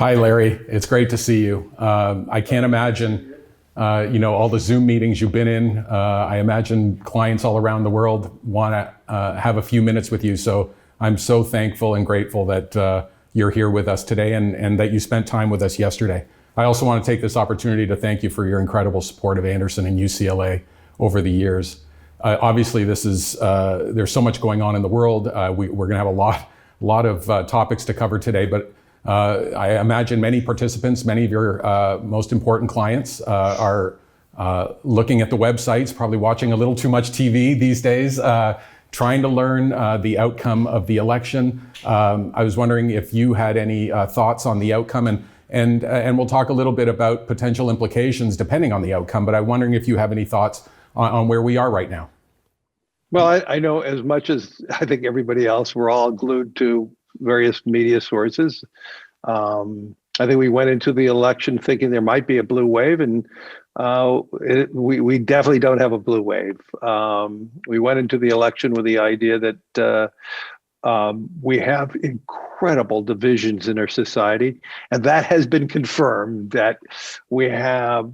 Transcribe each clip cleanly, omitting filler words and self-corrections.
Hi, Larry. It's great to see you. I can't imagine, all the Zoom meetings you've been in. I imagine clients all around the world want to have a few minutes with you. So I'm so thankful and grateful that you're here with us today and that you spent time with us yesterday. I also want to take this opportunity to thank you for your incredible support of Anderson and UCLA over the years. Obviously, there's so much going on in the world. We're going to have a lot of topics to cover today, but I imagine many participants, many of your most important clients are looking at the websites, probably watching a little too much TV these days, trying to learn the outcome of the election. I was wondering if you had any thoughts on the outcome, and we'll talk a little bit about potential implications depending on the outcome, but I'm wondering if you have any thoughts on where we are right now. Well, I know as much as I think everybody else, we're all glued to various media sources. I think we went into the election thinking there might be a blue wave, and we definitely don't have a blue wave. We went into the election with the idea that we have incredible divisions in our society, and that has been confirmed, that we have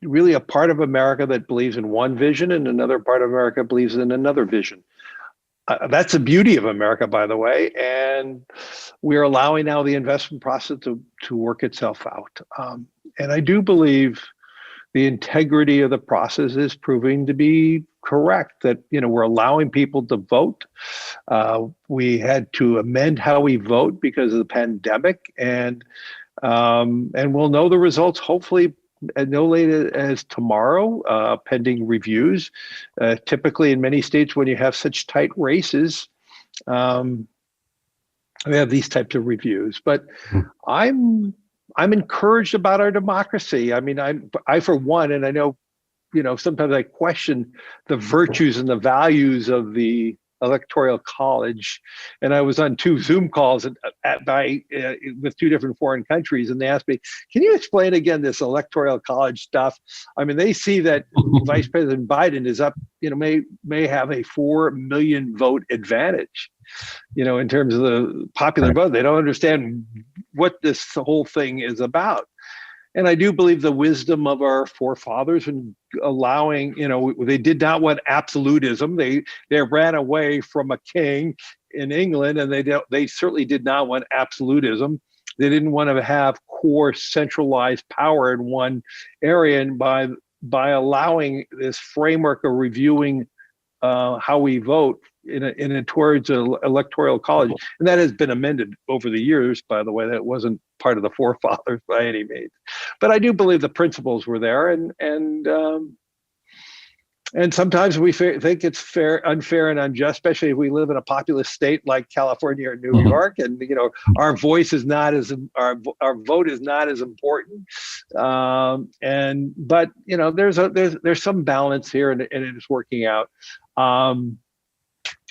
really a part of America that believes in one vision and another part of America believes in another vision. That's the beauty of America, by the way, and we're allowing now the investment process to work itself out. And I do believe the integrity of the process is proving to be correct, that we're allowing people to vote. We had to amend how we vote because of the pandemic, and we'll know the results hopefully no later as tomorrow, pending reviews. Typically in many states, when you have such tight races, we have these types of reviews. But I'm encouraged about our democracy. I mean, I for one, and I know, sometimes I question the virtues and the values of the Electoral College, and I was on 2 Zoom calls with 2 different foreign countries, and they asked me, "Can you explain again this Electoral College stuff?" I mean, they see that Vice President Biden is up, may have a 4 million vote advantage, in terms of the popular vote. They don't understand what this whole thing is about. And I do believe the wisdom of our forefathers in allowing, they did not want absolutism. They ran away from a king in England, and they certainly did not want absolutism. They didn't want to have core centralized power in one area. And by allowing this framework of reviewing how we vote towards an electoral college, and that has been amended over the years, by the way. That wasn't part of the forefathers by any means, but I do believe the principles were there, and sometimes we think it's unfair and unjust, especially if we live in a populous state like California or New York, and our voice is not as our vote is not as important. But there's some balance here, and it is working out.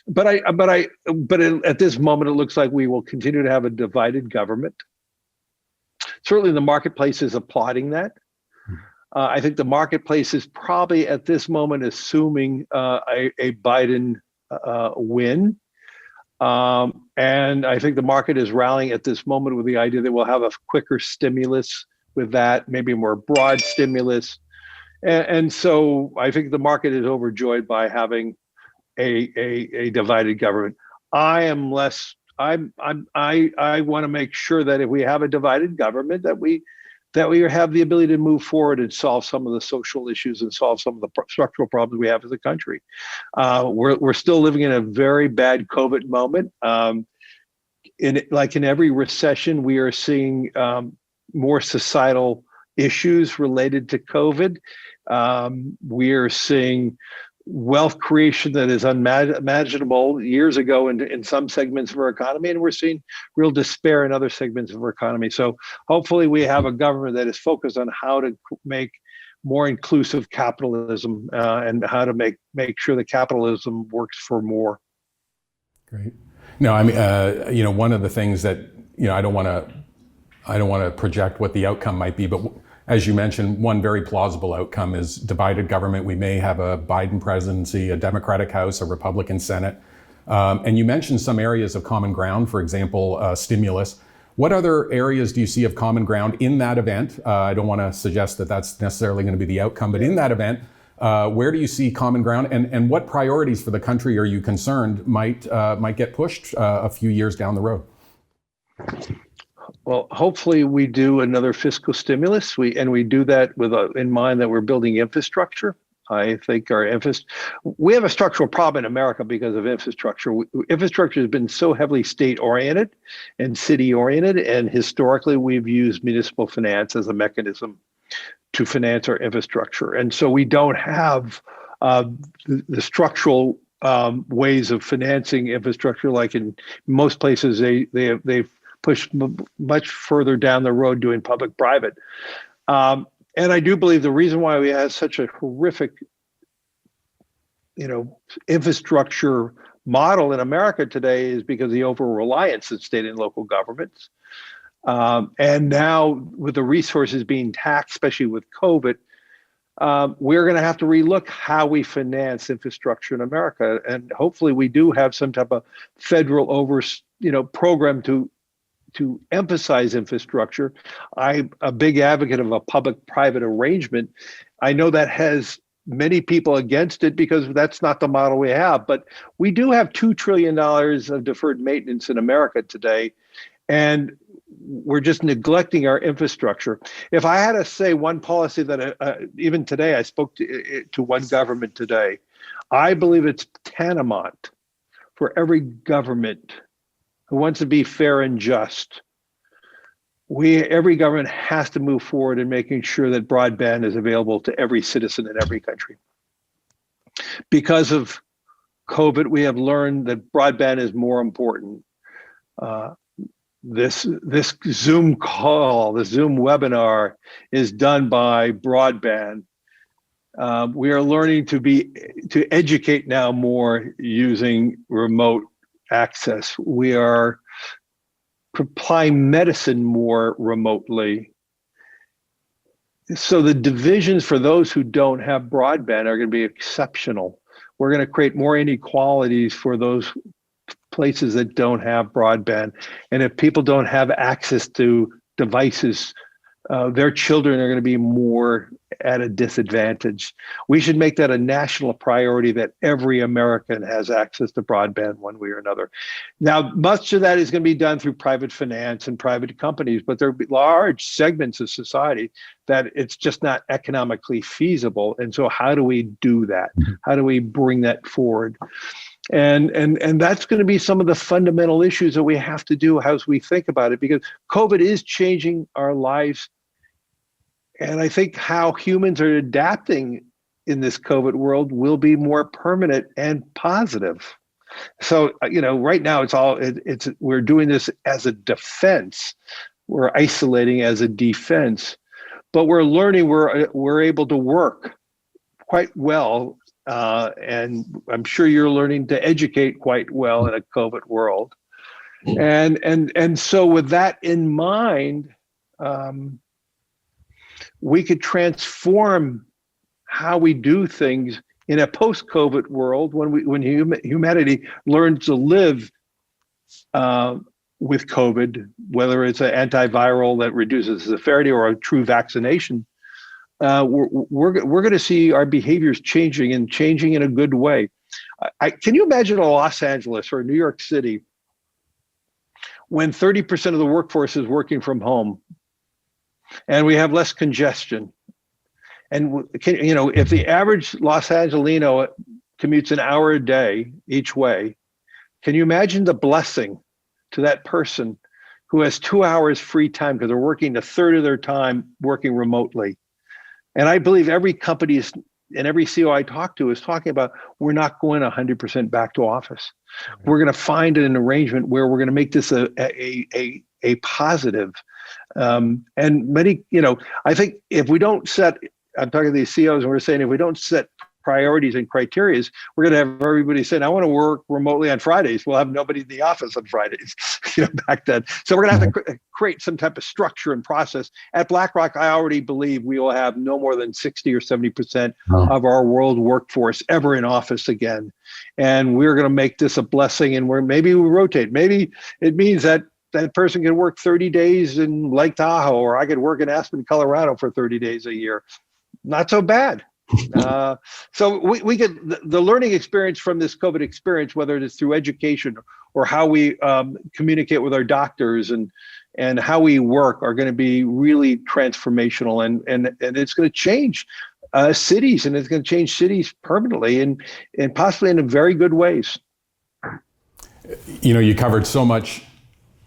But at this moment, it looks like we will continue to have a divided government. Certainly, the marketplace is applauding that. I think the marketplace is probably at this moment assuming a Biden win. And I think the market is rallying at this moment with the idea that we'll have a quicker stimulus with that, maybe a more broad stimulus. And so I think the market is overjoyed by having a divided government. I want to make sure that if we have a divided government, that we have the ability to move forward and solve some of the social issues and solve some of the structural problems we have as a country. We're still living in a very bad COVID moment. In every recession, we are seeing more societal issues related to COVID. We are seeing wealth creation that is unimaginable years ago in some segments of our economy, and we're seeing real despair in other segments of our economy. So hopefully we have a government that is focused on how to make more inclusive capitalism and how to make sure that capitalism works for more. Great. No, I mean, one of the things that, I don't want to project what the outcome might be, but as you mentioned, one very plausible outcome is divided government. We may have a Biden presidency, a Democratic House, a Republican Senate. And you mentioned some areas of common ground, for example, stimulus. What other areas do you see of common ground in that event? I don't want to suggest that that's necessarily going to be the outcome, but in that event, where do you see common ground, and what priorities for the country are you concerned might get pushed a few years down the road? Well, hopefully we do another fiscal stimulus. We do that with in mind that we're building infrastructure. I think we have a structural problem in America because of infrastructure. Infrastructure has been so heavily state-oriented and city-oriented, and historically we've used municipal finance as a mechanism to finance our infrastructure. And so we don't have the structural ways of financing infrastructure like in most places. They've pushed much further down the road doing public-private. And I do believe the reason why we have such a horrific, infrastructure model in America today is because of the over-reliance of state and local governments. And now with the resources being taxed, especially with COVID, we're going to have to relook how we finance infrastructure in America. And hopefully we do have some type of federal program to emphasize infrastructure. I'm a big advocate of a public-private arrangement. I know that has many people against it because that's not the model we have, but we do have $2 trillion of deferred maintenance in America today, and we're just neglecting our infrastructure. If I had to say one policy that even today, I spoke to one government today, I believe it's tantamount for every government who wants to be fair and just. Every government has to move forward in making sure that broadband is available to every citizen in every country. Because of COVID, we have learned that broadband is more important. This Zoom call, the Zoom webinar is done by broadband. We are learning to educate now more using remote access. We are applying medicine more remotely. So the divisions for those who don't have broadband are going to be exceptional. We're going to create more inequalities for those places that don't have broadband. And if people don't have access to devices, their children are going to be more at a disadvantage. We should make that a national priority that every American has access to broadband one way or another. Now, much of that is going to be done through private finance and private companies, but there will be large segments of society that it's just not economically feasible. And so how do we do that? How do we bring that forward? And that's going to be some of the fundamental issues that we have to do as we think about it, because COVID is changing our lives. And I think how humans are adapting in this COVID world will be more permanent and positive. So, right now we're doing this as a defense. We're isolating as a defense, but we're learning we're able to work quite well. And I'm sure you're learning to educate quite well in a COVID world. And so with that in mind, we could transform how we do things in a post-COVID world when humanity learns to live with COVID, whether it's an antiviral that reduces severity or a true vaccination. We're going to see our behaviors changing in a good way. Can you imagine a Los Angeles or New York City when 30% of the workforce is working from home and we have less congestion? And if the average Los Angelino commutes an hour a day each way, can you imagine the blessing to that person who has 2 hours free time because they're working a third of their time working remotely? And I believe every company and every CEO I talk to is talking about, we're not going 100% back to office. We're going to find an arrangement where we're going to make this a positive. And many, I think if we don't I'm talking to these CEOs and we're saying, if we don't set priorities and criteria, we're going to have everybody saying, I want to work remotely on Fridays. We'll have nobody in the office on Fridays, back then. So we're going to have to create some type of structure and process. At BlackRock, I already believe we will have no more than 60 or 70% of our world workforce ever in office again. And we're going to make this a blessing, and maybe we rotate. Maybe it means that that person can work 30 days in Lake Tahoe, or I could work in Aspen, Colorado for 30 days a year. Not so bad. So we get the learning experience from this COVID experience, whether it is through education or how we communicate with our doctors and how we work, are going to be really transformational, and it's going to change cities, and it's going to change cities permanently and possibly in very good ways. You know, you covered so much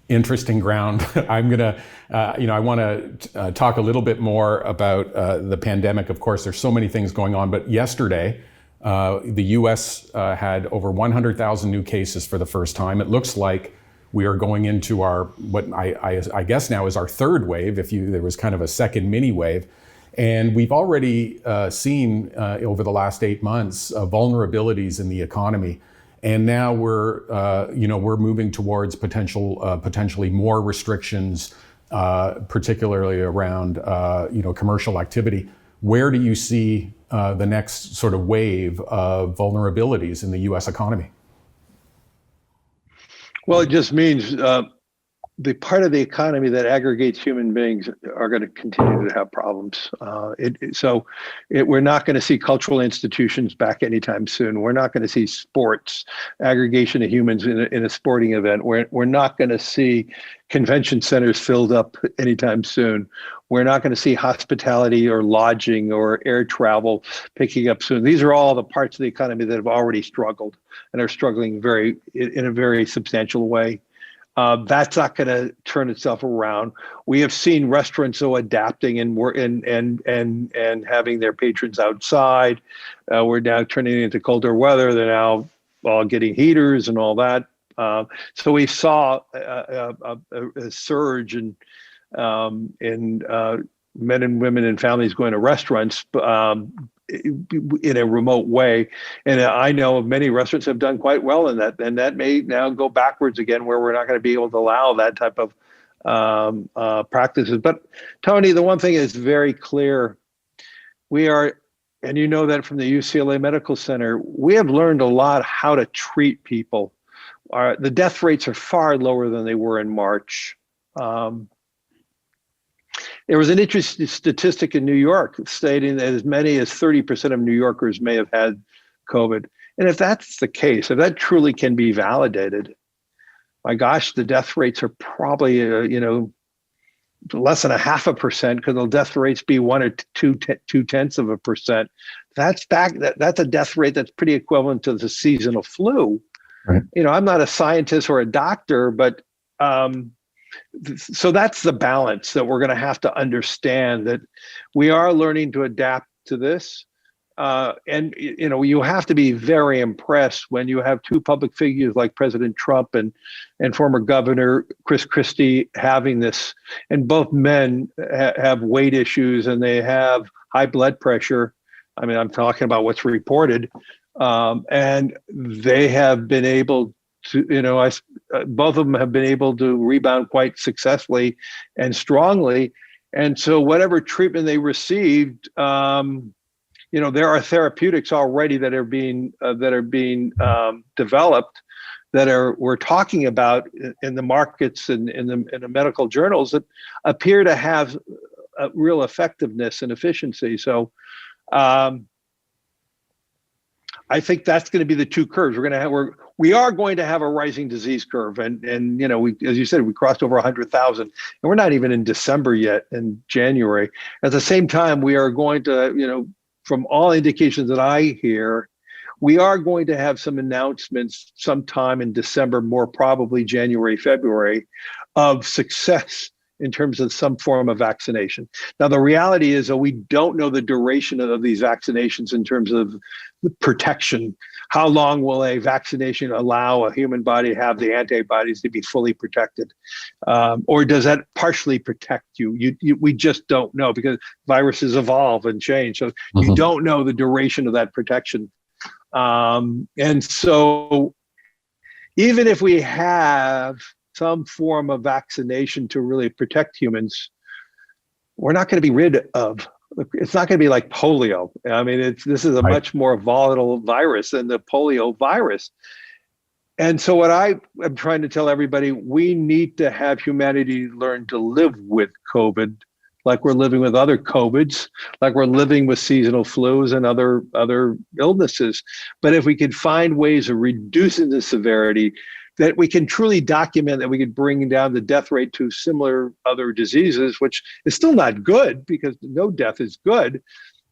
interesting ground. I'm gonna, I want to talk a little bit more about the pandemic. Of course, there's so many things going on, but yesterday, the U.S. Had over 100,000 new cases for the first time. It looks like we are going into our, what I guess now is our third wave, there was kind of a second mini wave. And we've already seen over the last 8 months vulnerabilities in the economy. And now we're moving towards potentially more restrictions, particularly around commercial activity. Where do you see the next sort of wave of vulnerabilities in the U.S. economy? Well, it just means the part of the economy that aggregates human beings are going to continue to have problems. We're not going to see cultural institutions back anytime soon. We're not going to see sports, aggregation of humans in a sporting event. We're not going to see convention centers filled up anytime soon. We're not going to see hospitality or lodging or air travel picking up soon. These are all the parts of the economy that have already struggled and are struggling in a very substantial way. That's not going to turn itself around. We have seen restaurants adapting and having their patrons outside. We're now turning into colder weather. They're now all getting heaters and all that. So we saw a surge in men and women and families going to restaurants in a remote way. And I know many restaurants have done quite well in that, and that may now go backwards again, where we're not going to be able to allow that type of practices. But Tony, the one thing is very clear. We are, and you know that from the UCLA Medical Center, we have learned a lot how to treat people. The death rates are far lower than they were in March. There was an interesting statistic in New York stating that as many as 30% of New Yorkers may have had COVID. And if that's the case, if that truly can be validated, my gosh, the death rates are probably, less than 0.5%, because the death rates be 1 or 0.2%. That's a death rate that's pretty equivalent to the seasonal flu. Right. I'm not a scientist or a doctor, but so that's the balance that we're going to have to understand, that we are learning to adapt to this. And you have to be very impressed when you have two public figures like President Trump and former Governor Chris Christie having this, and both men have weight issues and they have high blood pressure. I mean, I'm talking about what's reported. And they have been able to, both of them have been able to rebound quite successfully and strongly. And so whatever treatment they received, there are therapeutics already that are being developed that we're talking about in the markets and in the medical journals that appear to have a real effectiveness and efficiency. So I think that's going to be the two curves. We are going to have a rising disease curve, and as you said, we crossed over 100,000, and we're not even in December yet, in January. At the same time, we are going to, from all indications that I hear, we are going to have some announcements sometime in December, more probably January, February, of success in terms of some form of vaccination. Now, the reality is that we don't know the duration of these vaccinations in terms of the protection. How long will a vaccination allow a human body to have the antibodies to be fully protected? Or does that partially protect you? We just don't know, because viruses evolve and change. So you don't know the duration of that protection. And so even if we have some form of vaccination to really protect humans, we're not going to be rid of. It's not going to be like polio. I mean, this is a much more volatile virus than the polio virus. And so what I am trying to tell everybody, we need to have humanity learn to live with COVID, like we're living with other COVIDs, like we're living with seasonal flus and other illnesses. But if we could find ways of reducing the severity, that we can truly document, that we could bring down the death rate to similar other diseases, which is still not good because no death is good.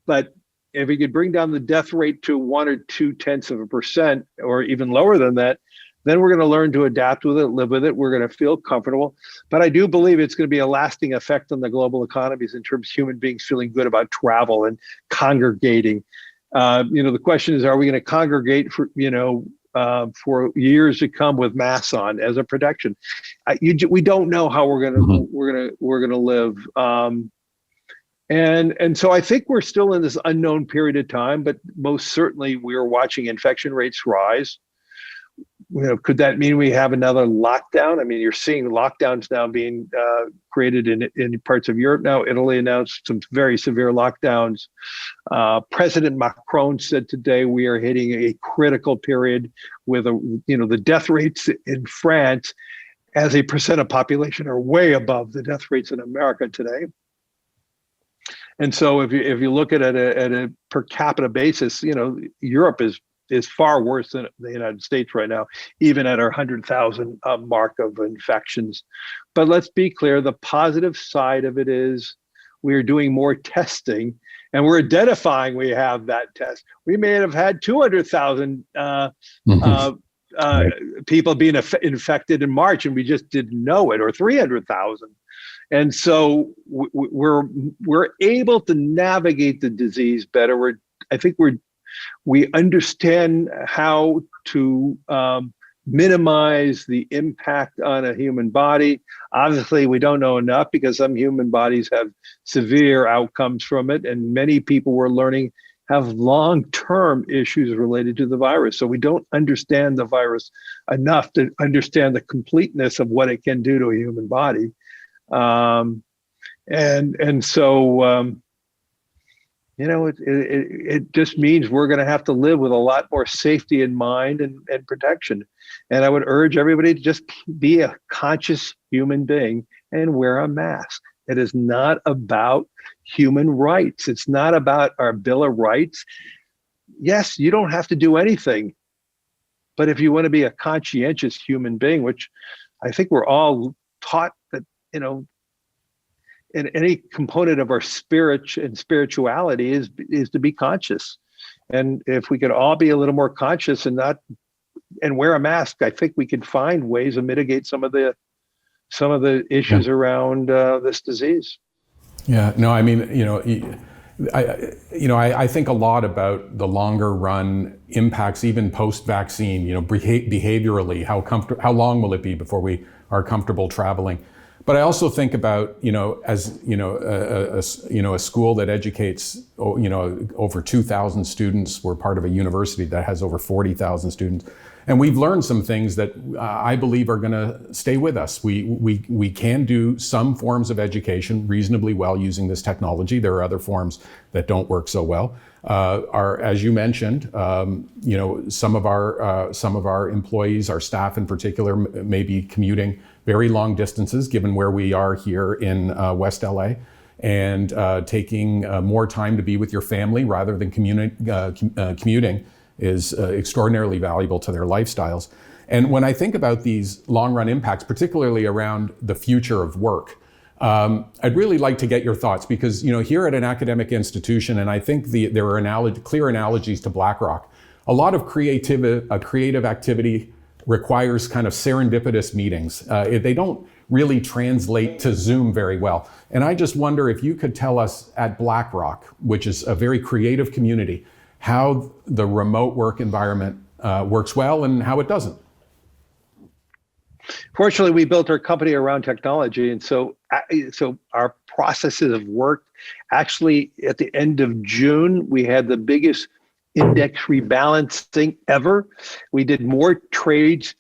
But if we could bring down the death rate to 1 or 0.2% or even lower than that, then we're going to learn to adapt with it, live with it. We're going to feel comfortable. But I do believe it's going to be a lasting effect on the global economies in terms of human beings feeling good about travel and congregating. The question is, are we going to congregate for years to come with masks on as a protection? We don't know how we're going to live. And so I think we're still in this unknown period of time, but most certainly we are watching infection rates rise. Could that mean we have another lockdown? I mean, you're seeing lockdowns now being created in parts of Europe now. Italy announced some very severe lockdowns. President Macron said today we are hitting a critical period with the death rates in France as a percent of population are way above the death rates in America today. And so if you look at it at a per capita basis, Europe is far worse than the United States right now, even at our 100,000 mark of infections. But let's be clear, the positive side of it is we are doing more testing and we're identifying we have that test. We may have had 200,000 people being infected in March and we just didn't know it, or 300,000. And so we're able to navigate the disease better. We understand how to minimize the impact on a human body. Obviously, we don't know enough because some human bodies have severe outcomes from it, and many people we're learning have long-term issues related to the virus. So we don't understand the virus enough to understand the completeness of what it can do to a human body. It just means we're going to have to live with a lot more safety in mind and protection. And I would urge everybody to just be a conscious human being and wear a mask. It is not about human rights. It's not about our Bill of Rights. Yes, you don't have to do anything. But if you want to be a conscientious human being, which I think we're all taught that, in any component of our spirit and spirituality is to be conscious. And if we could all be a little more conscious and wear a mask, I think we could find ways to mitigate some of the issues around this disease. Yeah, no, I mean, I think a lot about the longer run impacts, even post-vaccine, behaviorally, how long will it be before we are comfortable traveling? But I also think about, as a school that educates, over 2,000 students. We're part of a university that has over 40,000 students, and we've learned some things that I believe are going to stay with us. We can do some forms of education reasonably well using this technology. There are other forms that don't work so well. As you mentioned, some of our employees, our staff in particular, may be commuting very long distances, given where we are here in West LA, and taking more time to be with your family rather than commuting is extraordinarily valuable to their lifestyles. And when I think about these long-run impacts, particularly around the future of work, I'd really like to get your thoughts, because here at an academic institution, and I think there are clear analogies to BlackRock, a lot of creative activity requires kind of serendipitous meetings. They don't really translate to Zoom very well. And I just wonder if you could tell us at BlackRock, which is a very creative community, how the remote work environment works well and how it doesn't. Fortunately, we built our company around technology. And so our processes of work, actually at the end of June, we had the biggest index rebalancing ever. We did more trades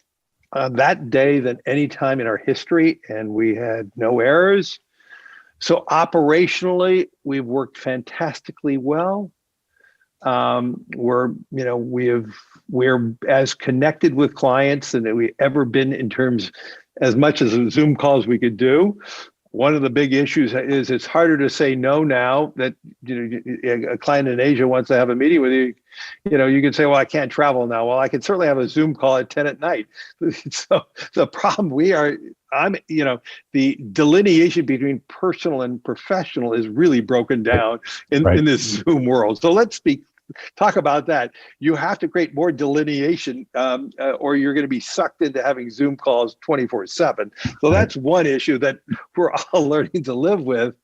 that day than any time in our history, and we had no errors. So operationally, we've worked fantastically well. We're as connected with clients than we ever been in terms, as much as Zoom calls we could do. One of the big issues is it's harder to say no now that a client in Asia wants to have a meeting with you. You can say, well, I can't travel now. Well, I can certainly have a Zoom call at 10 at night. So the problem the delineation between personal and professional is really broken down in this Zoom world. So let's talk about that. You have to create more delineation or you're going to be sucked into having Zoom calls 24/7. So that's one issue that we're all learning to live with.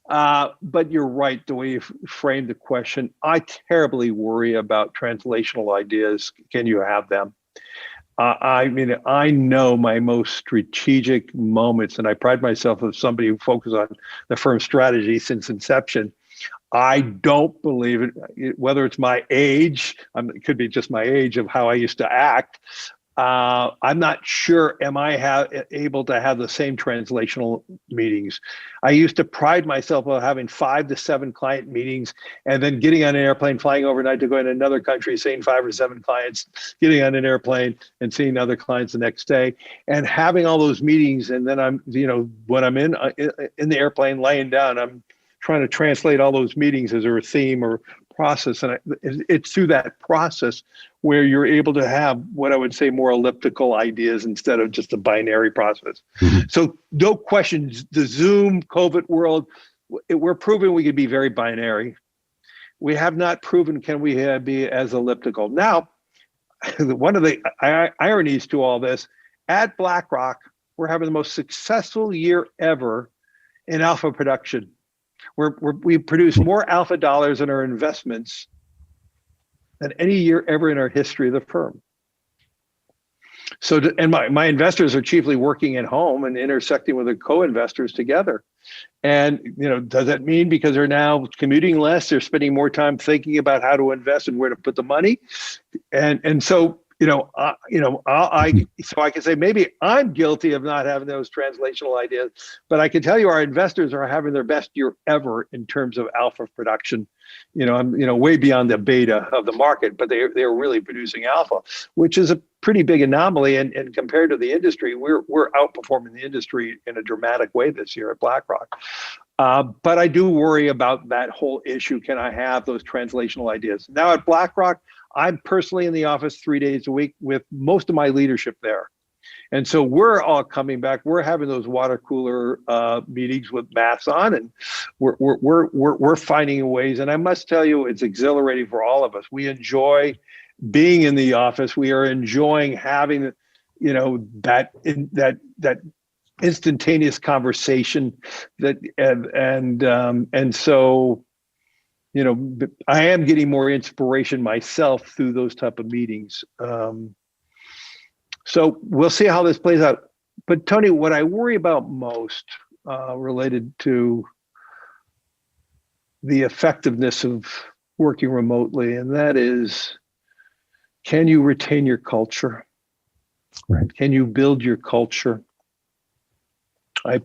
But you're right, the way you framed the question. I terribly worry about translational ideas. Can you have them? I know my most strategic moments, and I pride myself as somebody who focuses on the firm's strategy since inception. I don't believe it, whether it's my age, it could be just my age of how I used to act. I'm not sure, am I able to have the same translational meetings? I used to pride myself on having 5 to 7 client meetings and then getting on an airplane, flying overnight to go in another country, seeing 5 or 7 clients, getting on an airplane and seeing other clients the next day and having all those meetings. And then when I'm in the airplane laying down, I'm trying to translate all those meetings as a theme or process. And it's through that process where you're able to have what I would say more elliptical ideas instead of just a binary process. Mm-hmm. So no questions, the Zoom COVID world, we're proving we can be very binary. We have not proven can we be as elliptical. Now, one of the ironies to all this, at BlackRock, we're having the most successful year ever in alpha production. We produce more alpha dollars in our investments than any year ever in our history of the firm. So, and my investors are chiefly working at home and intersecting with the co-investors together. And, does that mean because they're now commuting less, they're spending more time thinking about how to invest and where to put the money? And so, so I can say maybe I'm guilty of not having those translational ideas, but I can tell you our investors are having their best year ever in terms of alpha production. I'm way beyond the beta of the market, but they're really producing alpha, which is a pretty big anomaly. And compared to the industry, we're outperforming the industry in a dramatic way this year at BlackRock. But I do worry about that whole issue. Can I have those translational ideas? Now at BlackRock, I'm personally in the office 3 days a week with most of my leadership there. And so we're all coming back. We're having those water cooler meetings with masks on, and we're finding ways. And I must tell you, it's exhilarating for all of us. We enjoy being in the office. We are enjoying having, that instantaneous conversation and so. I am getting more inspiration myself through those type of meetings. So we'll see how this plays out. But Tony, what I worry about most related to the effectiveness of working remotely, and that is, can you retain your culture? Right. Can you build your culture? I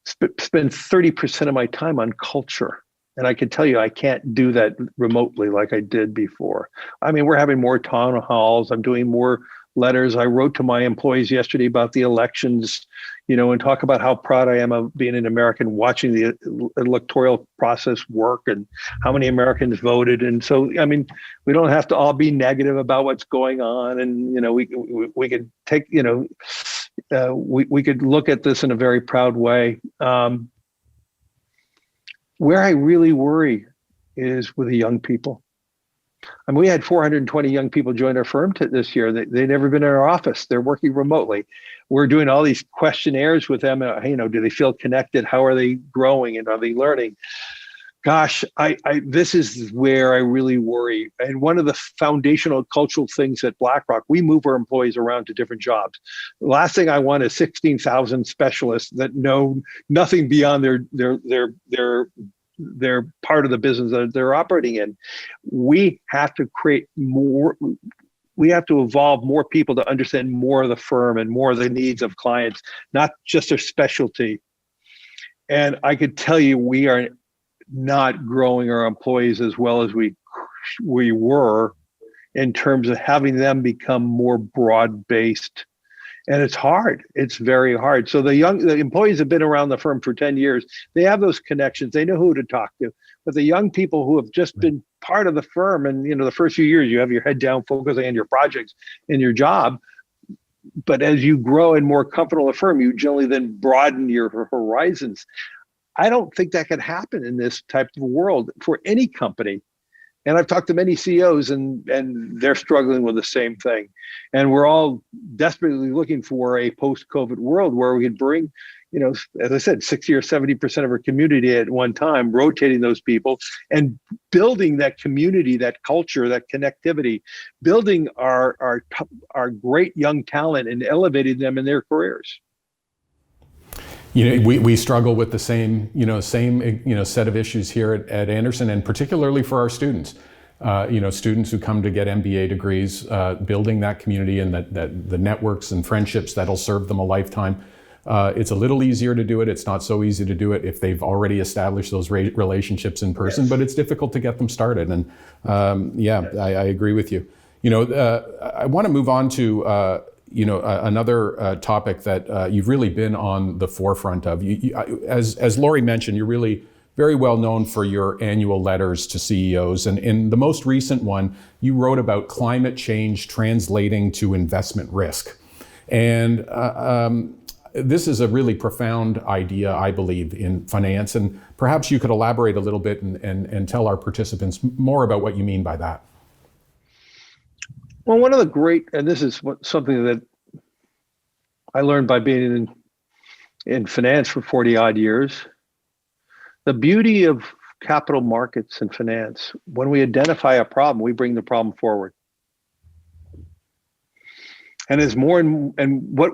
spend 30% of my time on culture. And I can tell you, I can't do that remotely like I did before. We're having more town halls. I'm doing more letters. I wrote to my employees yesterday about the elections, and talk about how proud I am of being an American, watching the electoral process work and how many Americans voted. And so, we don't have to all be negative about what's going on. And, we could take, we could look at this in a very proud way. Where I really worry is with the young people. We had 420 young people join our firm this year. They'd never been in our office. They're working remotely. We're doing all these questionnaires with them. Do they feel connected? How are they growing and are they learning? Gosh, this is where I really worry. And one of the foundational cultural things at BlackRock, we move our employees around to different jobs. The last thing I want is 16,000 specialists that know nothing beyond their part of the business that they're operating in. We have to create more. We have to evolve more people to understand more of the firm and more of the needs of clients, not just their specialty. And I could tell you, we are not growing our employees as well as we we were in terms of having them become more broad-based. And it's hard. It's very hard. So the employees have been around the firm for 10 years. They have those connections. They know who to talk to. But the young people who have just been part of the firm, and the first few years you have your head down, focusing on your projects and your job. But as you grow and more comfortable in the firm, you generally then broaden your horizons. I don't think that could happen in this type of world for any company. And I've talked to many CEOs, and they're struggling with the same thing. And we're all desperately looking for a post-COVID world where we can bring, as I said, 60 or 70% of our community at one time, rotating those people and building that community, that culture, that connectivity, building our great young talent and elevating them in their careers. We struggle with the same set of issues here at Anderson, and particularly for our students. Students who come to get MBA degrees, building that community and the networks and friendships that'll serve them a lifetime. It's a little easier to do it. It's not so easy to do it if they've already established those relationships in person, but it's difficult to get them started. And I agree with you. I want to move on to another topic that you've really been on the forefront of. As Laurie mentioned, you're really very well known for your annual letters to CEOs. And in the most recent one, you wrote about climate change translating to investment risk. And this is a really profound idea, I believe, in finance. And perhaps you could elaborate a little bit and tell our participants more about what you mean by that. Well, one of the great, and this is something that I learned by being in finance for 40 odd years. The beauty of capital markets and finance, when we identify a problem, we bring the problem forward. And as more and what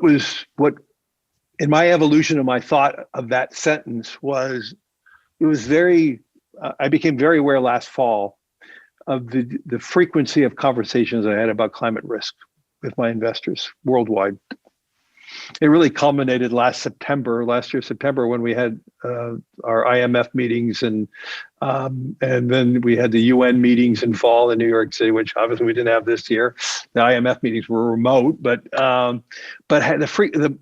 in my evolution of my thought of that sentence was, it was I became very aware last fall of the frequency of conversations I had about climate risk with my investors worldwide. It really culminated last year, September, when we had our IMF meetings, and then we had the UN meetings in fall in New York City, which obviously we didn't have this year. The IMF meetings were remote, but the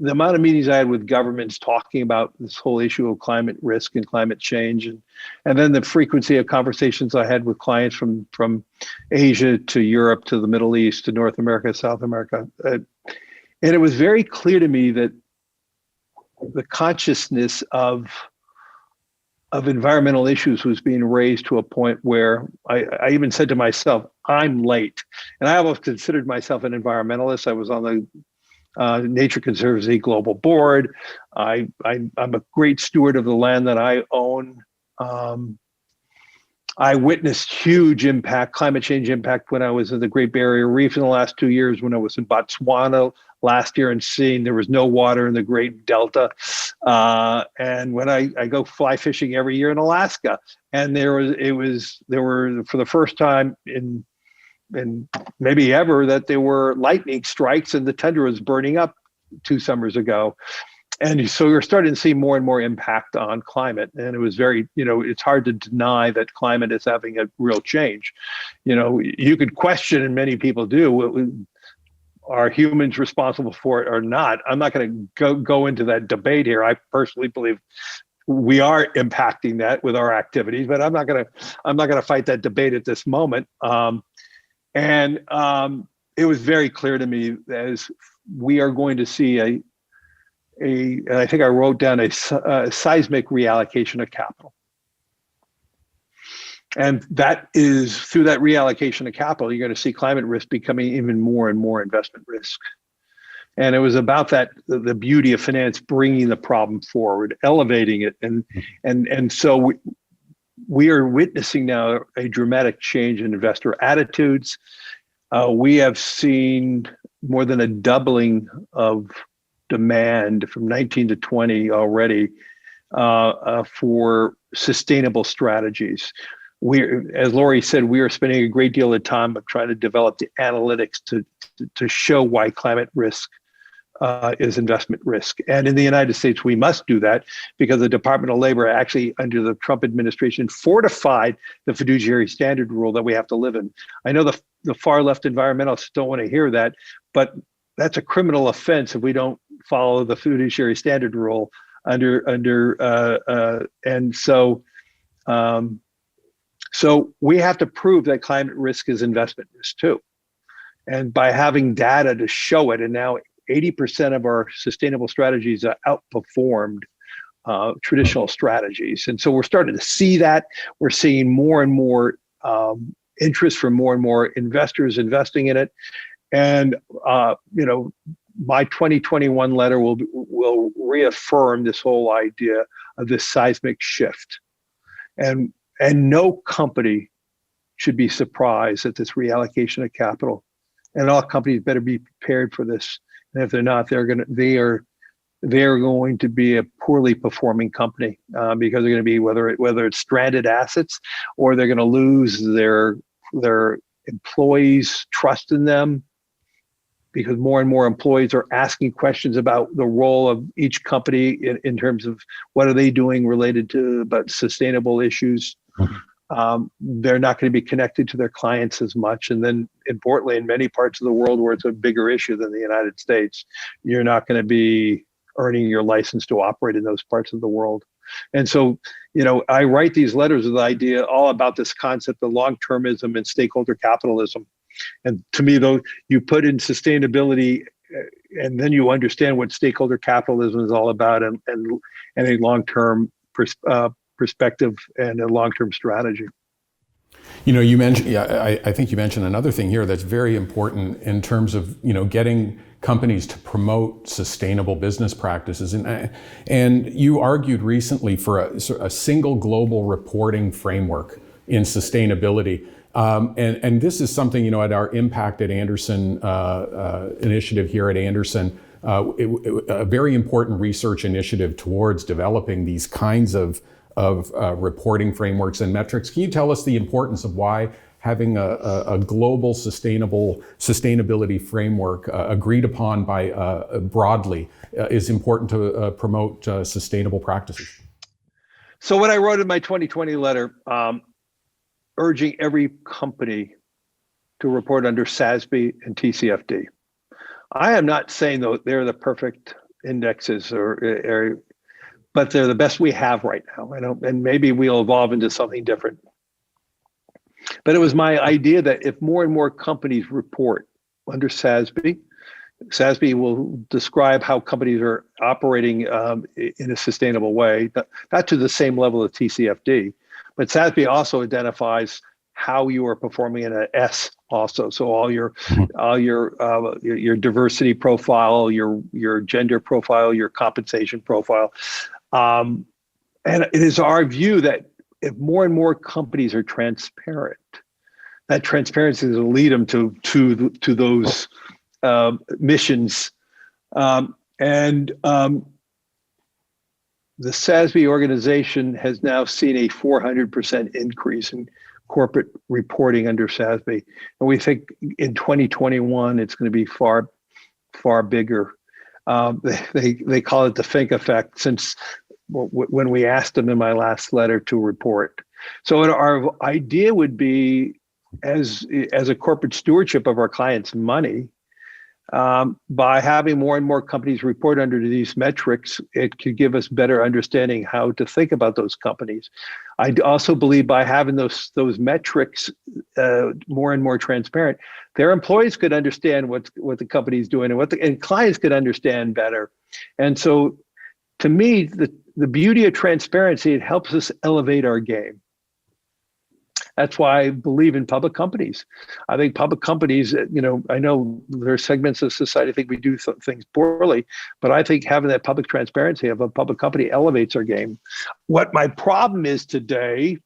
amount of meetings I had with governments talking about this whole issue of climate risk and climate change, and then the frequency of conversations I had with clients from Asia to Europe to the Middle East to North America, South America. And it was very clear to me that the consciousness of environmental issues was being raised to a point where I even said to myself, I'm late. And I almost considered myself an environmentalist. I was on the Nature Conservancy Global Board. I'm a great steward of the land that I own. I witnessed huge impact, climate change impact, when I was in the Great Barrier Reef in the last 2 years, when I was in Botswana last year and seeing there was no water in the Great Delta. And when I go fly fishing every year in Alaska, and there were for the first time in maybe ever that there were lightning strikes and the tundra was burning up 2 summers ago. And so we're starting to see more and more impact on climate. And it was very, it's hard to deny that climate is having a real change. You could question, and many people do, are humans responsible for it or not? I'm not going to go into that debate here. I personally believe we are impacting that with our activities, but I'm not going to fight that debate at this moment. It was very clear to me as we are going to see and I think I wrote down a seismic reallocation of capital. And that is, through that reallocation of capital, you're going to see climate risk becoming even more and more investment risk. And it was about that, the beauty of finance, bringing the problem forward, elevating it. And so we are witnessing now a dramatic change in investor attitudes. We have seen more than a doubling of demand from 19 to 20 already for sustainable strategies. As Laurie said, we are spending a great deal of time of trying to develop the analytics to show why climate risk is investment risk. And in the United States, we must do that because the Department of Labor actually, under the Trump administration, fortified the fiduciary standard rule that we have to live in. I know the far left environmentalists don't want to hear that, but that's a criminal offense if we don't follow the fiduciary standard rule so we have to prove that climate risk is investment risk too. And by having data to show it, and now 80% of our sustainable strategies are outperformed traditional strategies. And so we're starting to see that. We're seeing more and more interest from more and more investors investing in it. And, my 2021 letter will reaffirm this whole idea of this seismic shift. And no company should be surprised at this reallocation of capital. And all companies better be prepared for this. And if they're not, they are going to be a poorly performing company because they're going to be whether it's stranded assets or they're going to lose their employees' trust in them, because more and more employees are asking questions about the role of each company in terms of what are they doing related to about sustainable issues. They're not going to be connected to their clients as much. And then importantly, in many parts of the world where it's a bigger issue than the United States, you're not going to be earning your license to operate in those parts of the world. And so, I write these letters with the idea all about this concept of long-termism and stakeholder capitalism. And to me, though, you put in sustainability and then you understand what stakeholder capitalism is all about and a long-term perspective and a long-term strategy. You mentioned, I think you mentioned another thing here that's very important in terms of, getting companies to promote sustainable business practices. And you argued recently for a single global reporting framework in sustainability. And this is something, at our Impact at Anderson initiative here at Anderson, a very important research initiative towards developing these kinds of reporting frameworks and metrics. Can you tell us the importance of why having a global sustainability framework agreed upon by broadly is important to promote sustainable practices? So what I wrote in my 2020 letter, urging every company to report under SASB and TCFD. I am not saying though they're the perfect indexes but they're the best we have right now. And maybe we'll evolve into something different. But it was my idea that if more and more companies report under SASB will describe how companies are operating in a sustainable way, not to the same level of TCFD, but SASB also identifies how you are performing in an S also. So all your diversity profile, your gender profile, your compensation profile. And it is our view that if more and more companies are transparent, that transparency will lead them to those missions. The SASB organization has now seen a 400% increase in corporate reporting under SASB. And we think in 2021, it's going to be far, far bigger. They call it the Fink effect since when we asked them in my last letter to report. So our idea would be as a corporate stewardship of our clients' money, by having more and more companies report under these metrics, it could give us better understanding how to think about those companies. I also believe by having those metrics more and more transparent, their employees could understand what the company is doing and clients could understand better. And so, to me, the beauty of transparency, it helps us elevate our game. That's why I believe in public companies. I think public companies, I know there are segments of society think we do things poorly, but I think having that public transparency of a public company elevates our game. What my problem is today,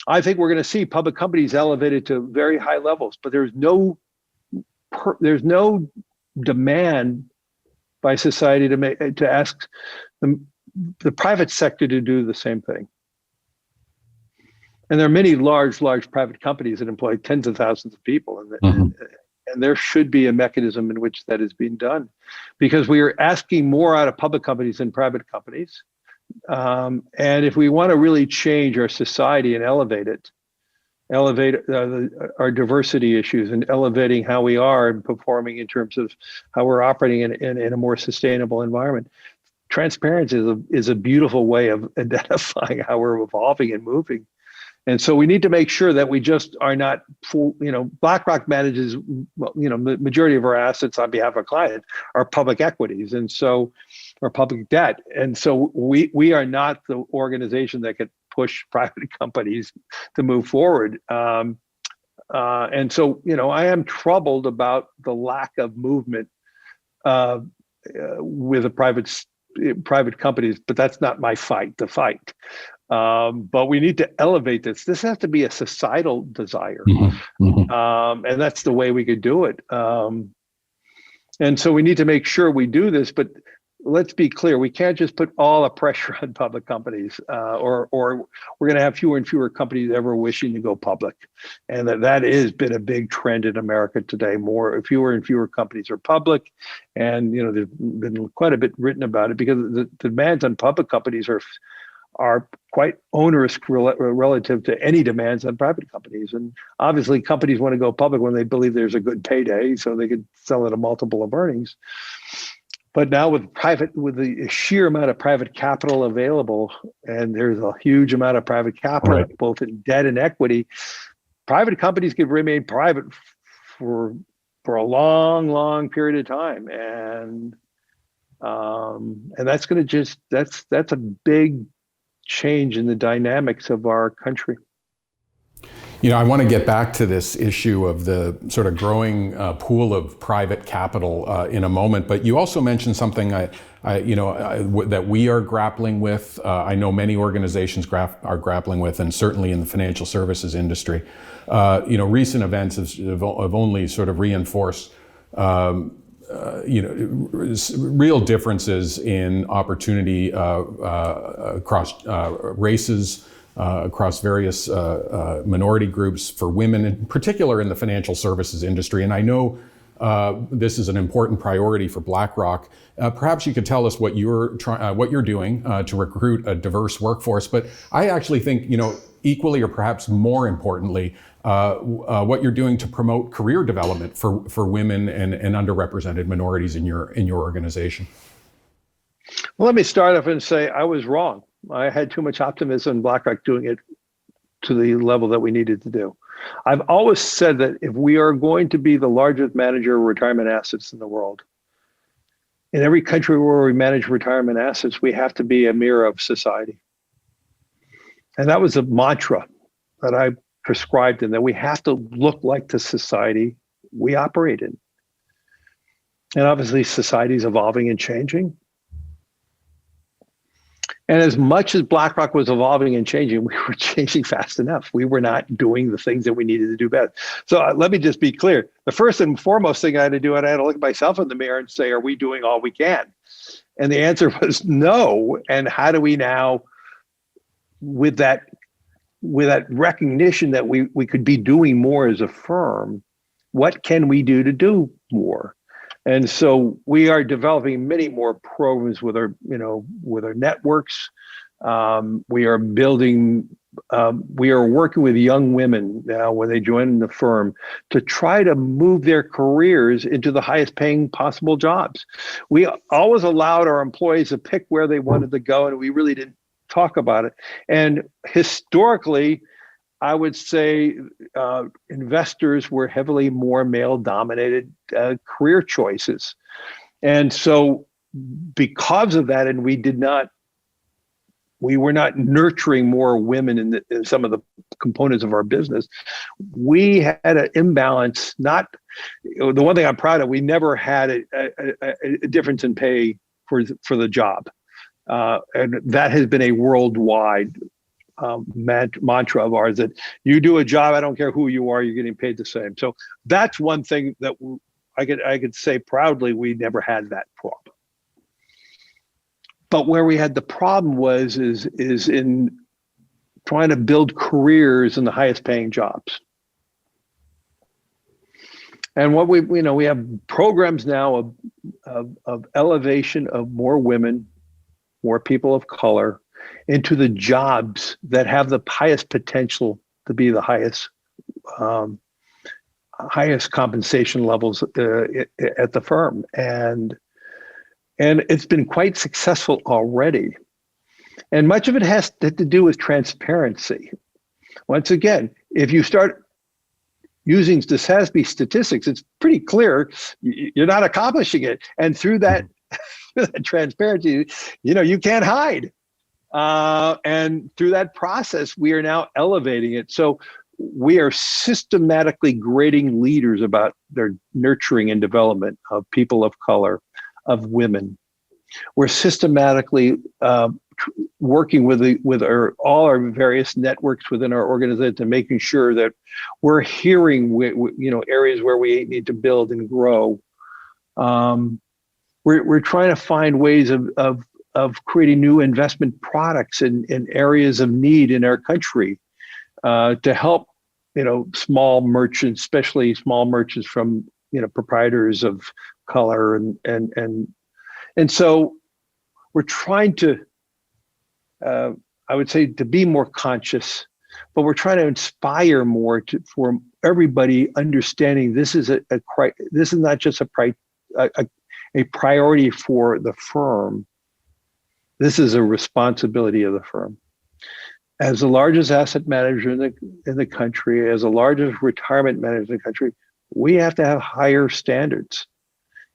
I think we're going to see public companies elevated to very high levels, but there's no demand by society to ask the private sector to do the same thing. And there are many large private companies that employ tens of thousands of people. And there should be a mechanism in which that is being done, because we are asking more out of public companies than private companies. And if we want to really change our society and elevate our diversity issues and elevating how we are and performing in terms of how we're operating in a more sustainable environment, transparency is a beautiful way of identifying how we're evolving and moving. And so we need to make sure that we just are not, BlackRock manages, the majority of our assets on behalf of our client are public equities, and so, or public debt. And so we are not the organization that could push private companies to move forward. And so, I am troubled about the lack of movement with the private companies, but that's not my fight to fight. But we need to elevate this. This has to be a societal desire. And that's the way we could do it. And so we need to make sure we do this, but let's be clear, we can't just put all the pressure on public companies, or we're going to have fewer and fewer companies ever wishing to go public. And that has been a big trend in America today. Fewer and fewer companies are public. And, there's been quite a bit written about it, because the demands on public companies are quite onerous relative to any demands on private companies. And obviously companies want to go public when they believe there's a good payday, so they could sell at a multiple of earnings. But now with the sheer amount of private capital available, and there's a huge amount of private capital, right, both in debt and equity, private companies can remain private for a long, long period of time. And that's going to that's a big change in the dynamics of our country. I want to get back to this issue of the sort of growing pool of private capital in a moment, but you also mentioned something that we are grappling with. I know many organizations are grappling with, and certainly in the financial services industry. Recent events have only sort of reinforced real differences in opportunity across races, across various minority groups, for women, in particular in the financial services industry. And I know this is an important priority for BlackRock. Perhaps you could tell us what you're doing to recruit a diverse workforce. But I actually think, equally or perhaps more importantly, what you're doing to promote career development for women and underrepresented minorities in your organization. Well, let me start off and say I was wrong. I had too much optimism in BlackRock doing it to the level that we needed to do. I've always said that if we are going to be the largest manager of retirement assets in the world, in every country where we manage retirement assets, we have to be a mirror of society. And that was a mantra that I prescribed in, that we have to look like the society we operate in. And obviously society is evolving and changing. And as much as BlackRock was evolving and changing, we were changing fast enough. We were not doing the things that we needed to do best. So let me just be clear. The first and foremost thing I had to do, I had to look at myself in the mirror and say, are we doing all we can? And the answer was no. And how do we now, with that recognition that we could be doing more as a firm, what can we do to do more? And so we are developing many more programs with our networks. We are working with young women now when they join the firm to try to move their careers into the highest paying possible jobs. We always allowed our employees to pick where they wanted to go, and we really didn't talk about it. And historically, I would say investors were heavily more male-dominated career choices. And so because of that, and we were not nurturing more women in some of the components of our business, we had an imbalance. The one thing I'm proud of, we never had a difference in pay for the job. And that has been a worldwide mantra of ours, that you do a job, I don't care who you are, you're getting paid the same. So that's one thing that I could say proudly we never had that problem. But where we had the problem is in trying to build careers in the highest paying jobs. And what we have programs now of elevation of more women, more people of color into the jobs that have the highest potential to be the highest compensation levels at the firm. And it's been quite successful already. And much of it has to do with transparency. Once again, if you start using the SASB statistics, it's pretty clear you're not accomplishing it. And through that, transparency, you can't hide. And through that process, we are now elevating it. So we are systematically grading leaders about their nurturing and development of people of color, of women. We're systematically working with all our various networks within our organization and making sure that we're hearing areas where we need to build and grow. We're trying to find ways of creating new investment products in areas of need in our country to help small merchants, especially small merchants from proprietors of color and so we're trying to I would say to be more conscious, but we're trying to inspire more for everybody understanding this is this is not just a priority for the firm. This is a responsibility of the firm. As the largest asset manager in the country, as the largest retirement manager in the country, we have to have higher standards.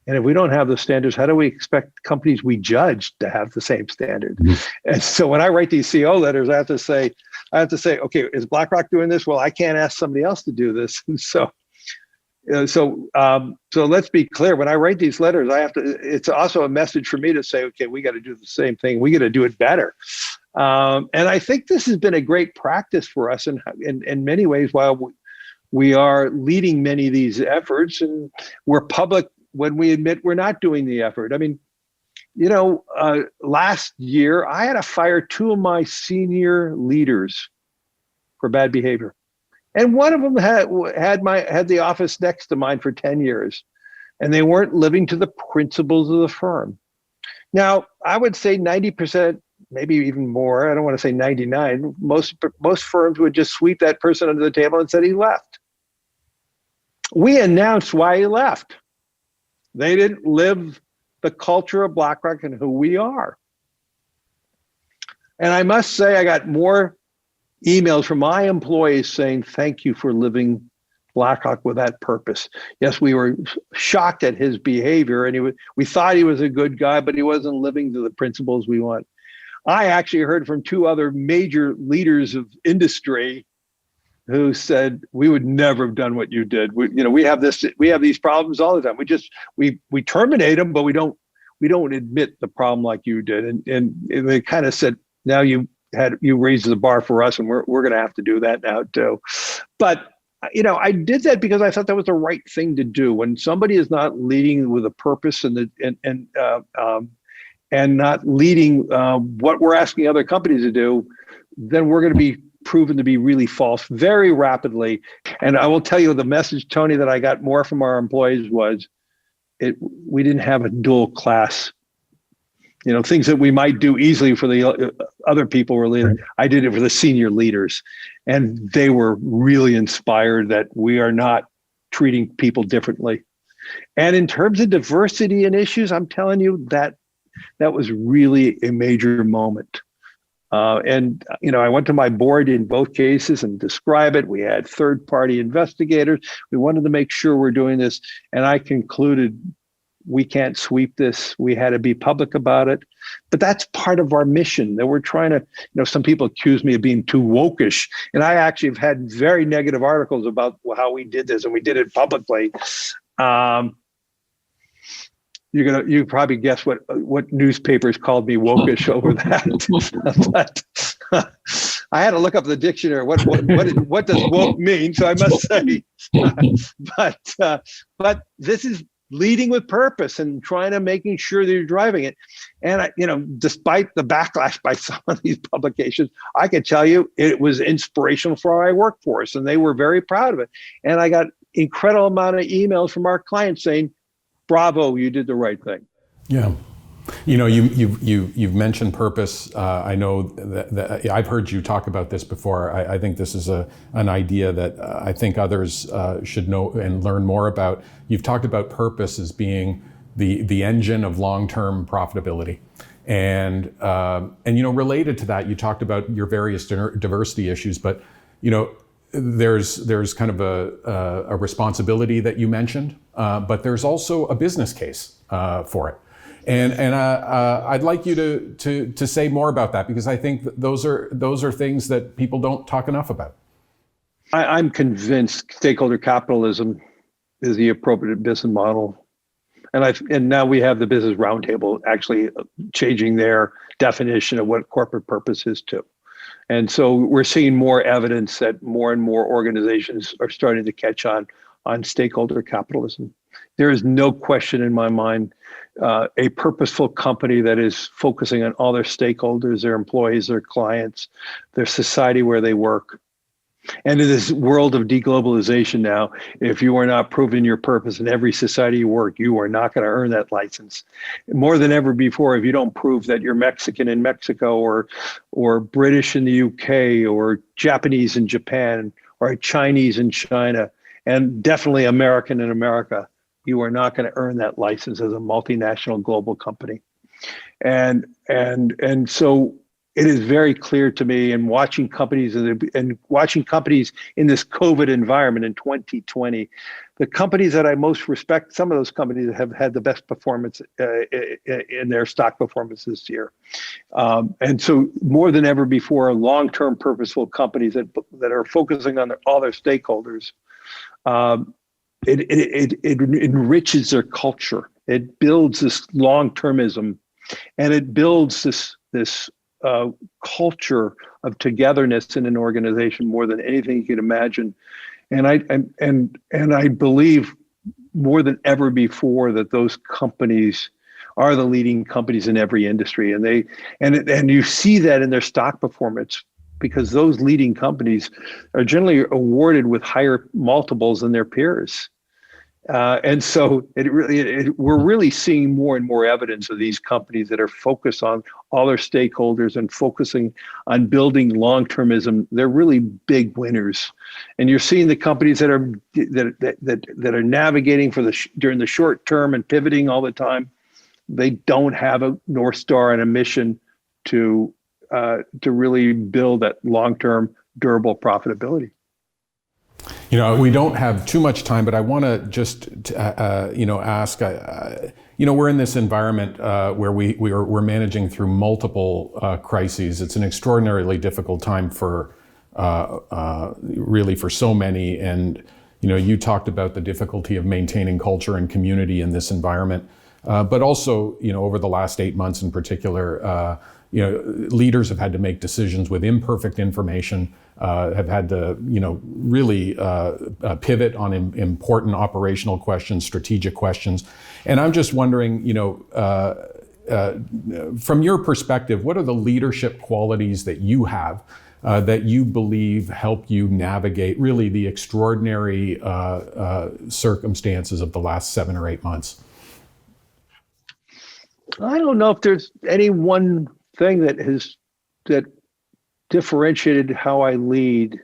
And if we don't have the standards, how do we expect companies we judge to have the same standard? Mm-hmm. And so when I write these CEO letters, I have to say, okay, is BlackRock doing this? Well, I can't ask somebody else to do this. And so let's be clear. When I write these letters, it's also a message for me to say, okay, we got to do the same thing. We got to do it better. And I think this has been a great practice for us in many ways. While we are leading many of these efforts, and we're public when we admit we're not doing the effort. I mean, last year I had to fire 2 of my senior leaders for bad behavior. And one of them had the office next to mine for 10 years, and they weren't living to the principles of the firm. Now, I would say 90%, maybe even more, I don't want to say 99, most firms would just sweep that person under the table and said he left. We announced why he left. They didn't live the culture of BlackRock and who we are. And I must say, I got more emails from my employees saying, thank you for living BlackRock with that purpose. Yes, we were shocked at his behavior, and we thought he was a good guy, but he wasn't living to the principles we want. I actually heard from 2 other major leaders of industry who said, we would never have done what you did. We have these problems all the time. We terminate them, but we don't admit the problem like you did. And they kind of said, now you raised the bar for us, and we're going to have to do that now too. But I did that because I thought that was the right thing to do. When somebody is not leading with a purpose and not leading what we're asking other companies to do, then we're going to be proven to be really false very rapidly. And I will tell you the message, Tony, that I got more from our employees was we didn't have a dual class. Things that we might do easily for the other people were leading. Right. I did it for the senior leaders, and they were really inspired that we are not treating people differently. And in terms of diversity and issues, I'm telling you that was really a major moment. And I went to my board in both cases and describe it. We had third-party investigators. We wanted to make sure we're doing this. And I concluded we can't sweep this. We had to be public about it. But that's part of our mission, that we're trying to, some people accuse me of being too wokish. And I actually have had very negative articles about how we did this, and we did it publicly. You probably guess what newspapers called me wokish over that. But I had to look up the dictionary. What does woke mean? So I must say, but this is leading with purpose and trying to making sure that you're driving it. And despite the backlash by some of these publications, I can tell you it was inspirational for our workforce, and they were very proud of it. And I got incredible amount of emails from our clients saying, bravo, you did the right thing. Yeah. You've mentioned purpose. I know that I've heard you talk about this before. I think this is an idea that I think others should know and learn more about. You've talked about purpose as being the engine of long-term profitability. And related to that, you talked about your various diversity issues, but there's kind of a responsibility that you mentioned, but there's also a business case for it. And I'd like you to say more about that, because I think those are things that people don't talk enough about. I'm convinced stakeholder capitalism is the appropriate business model. And now we have the Business Roundtable actually changing their definition of what corporate purpose is too. And so we're seeing more evidence that more and more organizations are starting to catch on stakeholder capitalism. There is no question in my mind, a purposeful company that is focusing on all their stakeholders, their employees, their clients, their society where they work. And in this world of deglobalization now, if you are not proving your purpose in every society you work, you are not going to earn that license. More than ever before, if you don't prove that you're Mexican in Mexico or British in the UK or Japanese in Japan or Chinese in China, and definitely American in America, you are not going to earn that license as a multinational global company. And so it is very clear to me, and watching companies in this COVID environment in 2020, the companies that I most respect, some of those companies have had the best performance in their stock performance this year. And so more than ever before, long-term purposeful companies that are focusing on all their stakeholders, it enriches their culture. It builds this long-termism, and it builds this culture of togetherness in an organization more than anything you can imagine. And I believe more than ever before that those companies are the leading companies in every industry, and you see that in their stock performance, because those leading companies are generally awarded with higher multiples than their peers. And so we're really seeing more and more evidence of these companies that are focused on all their stakeholders and focusing on building long-termism. They're really big winners, and you're seeing the companies that are navigating during the short term and pivoting all the time. They don't have a North Star and a mission to really build that long-term durable profitability. We don't have too much time, but I want to just, ask, we're in this environment where we're managing through multiple crises. It's an extraordinarily difficult time for so many. And, you talked about the difficulty of maintaining culture and community in this environment. But also, over the last 8 months in particular, leaders have had to make decisions with imperfect information, have had to, really pivot on important operational questions, strategic questions. And I'm just wondering, from your perspective, what are the leadership qualities that you have that you believe help you navigate really the extraordinary circumstances of the last 7 or 8 months? I don't know if there's any one thing that differentiated how I lead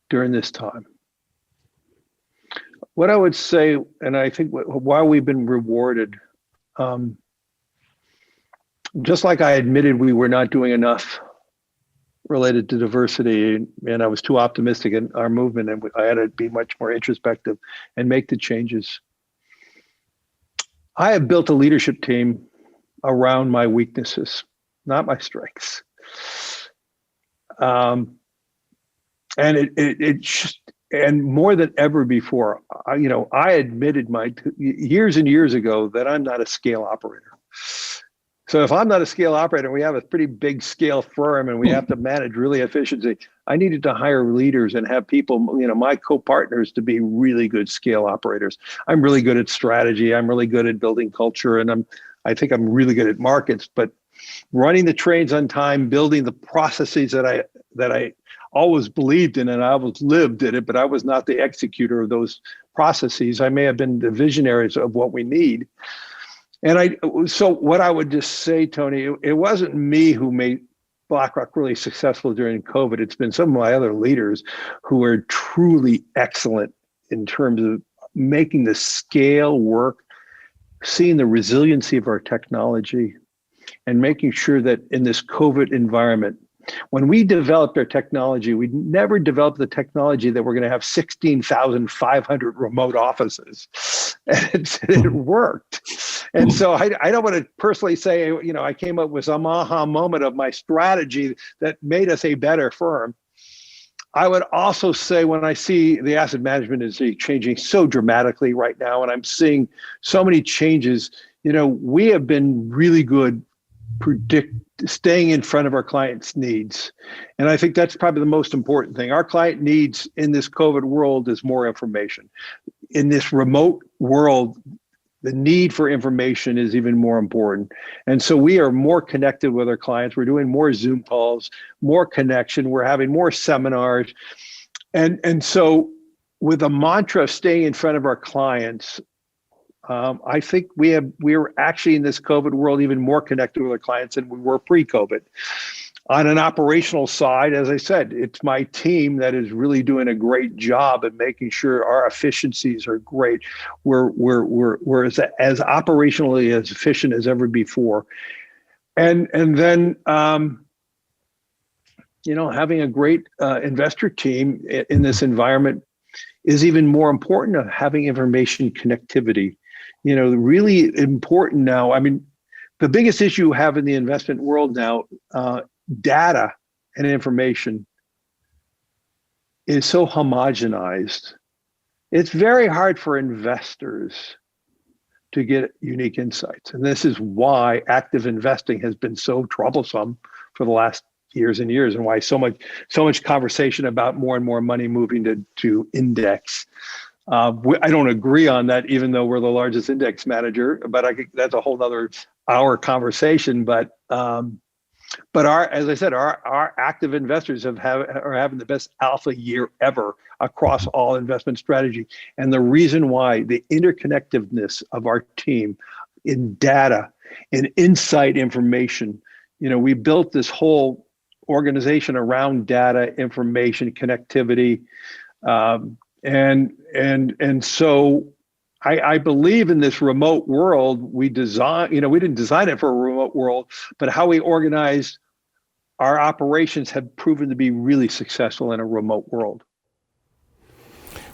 during this time. What I would say, and I think why we've been rewarded, just like I admitted we were not doing enough related to diversity, and I was too optimistic in our movement, and I had to be much more introspective and make the changes. I have built a leadership team around my weaknesses, not my strengths. And and more than ever before, I admitted years and years ago that I'm not a scale operator. So if I'm not a scale operator, we have a pretty big scale firm and we have to manage really efficiency. I needed to hire leaders and have people, my co-partners, to be really good scale operators. I'm really good at strategy. I'm really good at building culture, and I think I'm really good at markets. But running the trains on time, building the processes that always believed in and I always lived in it, but I was not the executor of those processes. I may have been the visionaries of what we need. And so what I would just say, Tony, it wasn't me who made BlackRock really successful during COVID. It's been some of my other leaders who are truly excellent in terms of making the scale work, seeing the resiliency of our technology, and making sure that in this COVID environment, when we developed our technology, we never developed the technology that we're going to have 16,500 remote offices. And it worked. And so I don't want to personally say, I came up with some aha moment of my strategy that made us a better firm. I would also say when I see the asset management industry changing so dramatically right now, and I'm seeing so many changes, we have been really good staying in front of our clients' needs. And I think that's probably the most important thing. Our client needs in this COVID world is more information. In this remote world, the need for information is even more important. And so we are more connected with our clients. We're doing more Zoom calls, more connection. We're having more seminars. And so with the mantra of staying in front of our clients, I think we're actually in this COVID world even more connected with our clients than we were pre-COVID. On an operational side, as I said, it's my team that is really doing a great job at making sure our efficiencies are great. We're as operationally as efficient as ever before. And then having a great investor team in this environment is even more important than having information connectivity. Really important now. I mean, the biggest issue you have in the investment world now, data and information is so homogenized. It's very hard for investors to get unique insights. And this is why active investing has been so troublesome for the last years and years, and why so much conversation about more and more money moving to index. I don't agree on that, even though we're the largest index manager, but that's a whole nother hour conversation. But as I said, our active investors are having the best alpha year ever across all investment strategy. And the reason why, the interconnectedness of our team in data and insight information, we built this whole organization around data, information, connectivity. And so I believe in this remote world. We didn't design it for a remote world, but how we organize our operations have proven to be really successful in a remote world.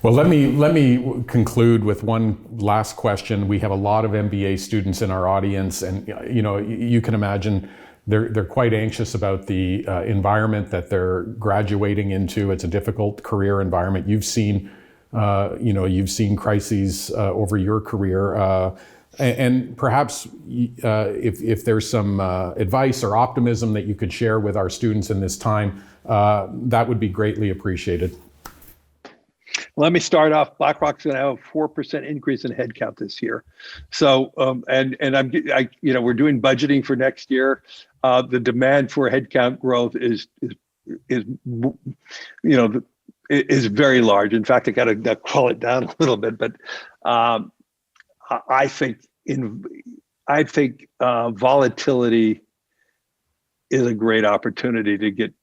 Well, let me conclude with one last question. We have a lot of MBA students in our audience, and you can imagine they're quite anxious about the environment that they're graduating into. It's a difficult career environment. You've seen crises over your career, and perhaps if there's some advice or optimism that you could share with our students in this time, that would be greatly appreciated. Let me start off. BlackRock's going to have a 4% increase in headcount this year. So, and we're doing budgeting for next year. The demand for headcount growth is very large. In fact, I got to call it down a little bit, but I think volatility is a great opportunity to get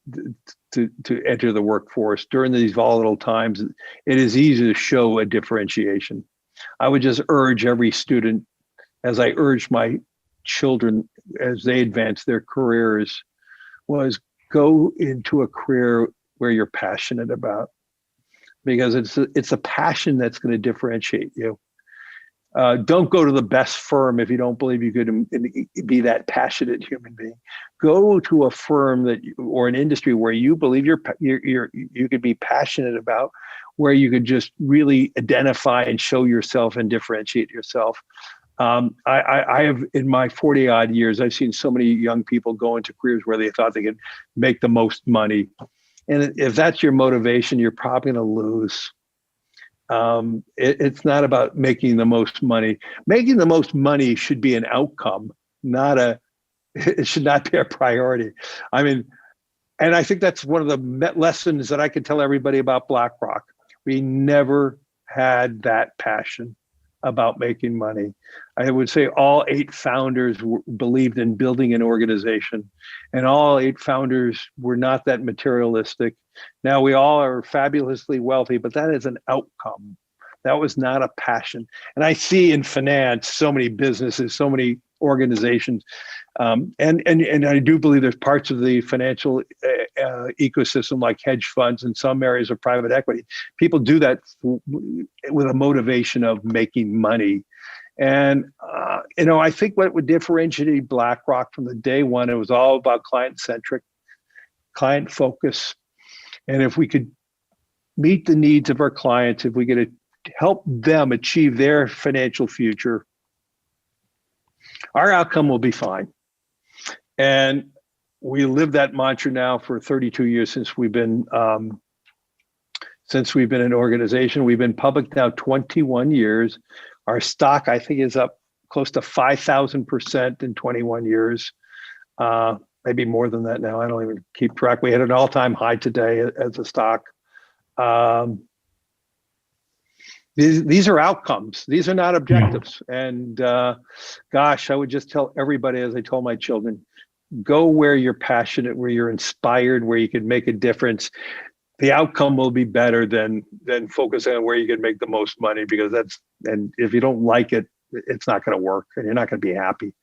to enter the workforce. During these volatile times, it is easy to show a differentiation. I would just urge every student, as I urge my children as they advance their careers, was go into a career where you're passionate about, because it's a passion that's going to differentiate you. Don't go to the best firm if you don't believe you could be that passionate human being. Go to a firm or an industry where you believe you could be passionate about, where you could just really identify and show yourself and differentiate yourself. I have, in my 40 odd years, I've seen so many young people go into careers where they thought they could make the most money. And if that's your motivation, you're probably going to lose. It's not about making the most money. Making the most money should be an outcome, it should not be a priority. I mean, And I think that's one of the lessons that I could tell everybody about BlackRock. We never had that passion about making money. I would say all 8 founders believed in building an organization, and all 8 founders were not that materialistic. Now we all are fabulously wealthy, but that is an outcome. That was not a passion. And I see in finance so many businesses, so many organizations, and I do believe there's parts of the financial ecosystem like hedge funds and some areas of private equity. People do that with a motivation of making money. And I think what would differentiate BlackRock from the day one, it was all about client-centric, client focus. And if we could meet the needs of our clients, if we could help them achieve their financial future, our outcome will be fine. And we live that mantra now for 32 years since we've been an organization. We've been public now 21 years. Our stock, I think, is up close to 5,000% in 21 years. Maybe more than that now. I don't even keep track. We had an all-time high today as a stock. These are outcomes. These are not objectives. And gosh, I would just tell everybody, as I told my children, go where you're passionate, where you're inspired, where you can make a difference. The outcome will be better than focusing on where you can make the most money, because and if you don't like it, it's not going to work, and you're not going to be happy.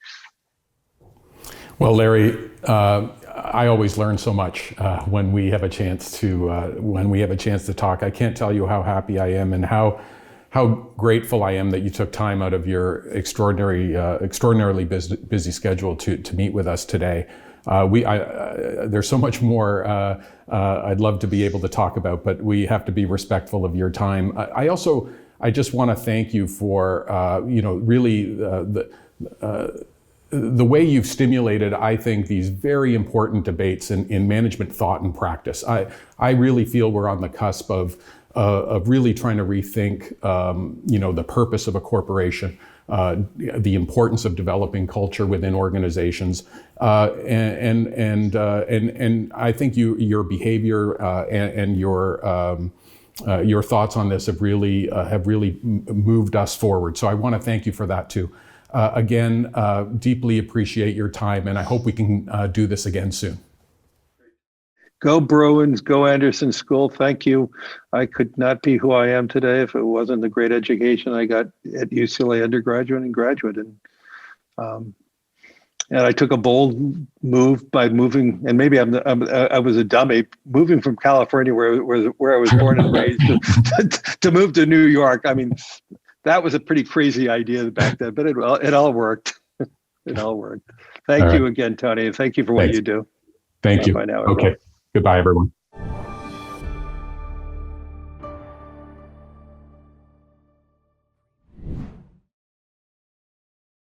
Well, Larry, I always learn so much when we have a chance to talk. I can't tell you how happy I am and how grateful I am that you took time out of your extraordinarily busy schedule to meet with us today. There's so much more I'd love to be able to talk about, but we have to be respectful of your time. I just want to thank you for really the way you've stimulated, I think, these very important debates in management thought and practice. I really feel we're on the cusp of really trying to rethink, the purpose of a corporation, the importance of developing culture within organizations, and I think your behavior and your thoughts on this have really moved us forward. So I want to thank you for that too. Again, deeply appreciate your time, and I hope we can do this again soon. Go Bruins, go Anderson School. Thank you. I could not be who I am today if it wasn't the great education I got at UCLA undergraduate and graduate. And I took a bold move by moving, and maybe I was a dummy, moving from California, where I was born and raised, to move to New York. I mean, that was a pretty crazy idea back then, but it all worked. It all worked. Thank you again, Tony, and thank you for what you do. Thank you. Bye now, okay. Goodbye, everyone.